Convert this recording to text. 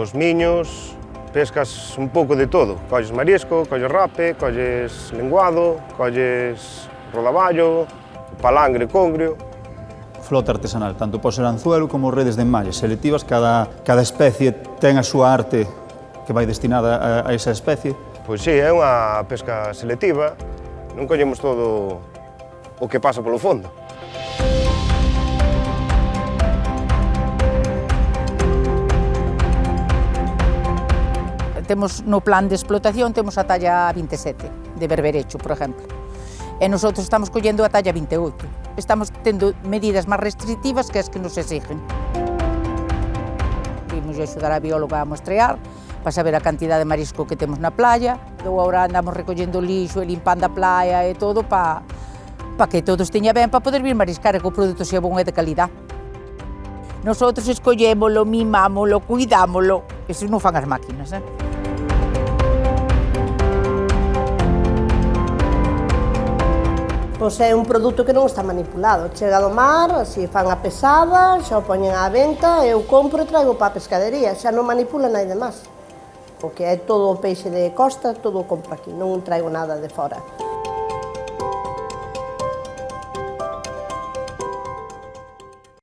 cos miños, pescas un pouco de todo. Colles marisco, colles rape, colles lenguado, colles rodaballo, palangre, congrio. Flota artesanal, tanto pode ser anzuelo como redes de enmalles selectivas. Cada especie ten a súa arte que vai destinada a esa especie. Pois sí, é unha pesca selectiva, non collemos todo o que pasa polo fondo. Temos no plan de explotación, temos a talla 27 de berberecho, por exemplo. E nosotros estamos collendo a talla 28. Estamos tendo medidas máis restrictivas que as que nos exigen. Vimos a axudar a bióloga a muestrear, para saber a cantidad de marisco que temos na playa. Agora andamos recollendo lixo e limpando a playa e todo para que todo esteña ben, para poder vir mariscar e que o produto sea bon e de calidad. Nosotros escollémolo, mimámolo, cuidámolo. Eso non fan as máquinas, Pois é un produto que non está manipulado. Chega do mar, así fan a pesada, xa o poñen á venta, eu compro e traigo para a pescadería, xa non manipula nai de máis. Porque é todo o peixe de costa, todo o compro aquí, non traigo nada de fora.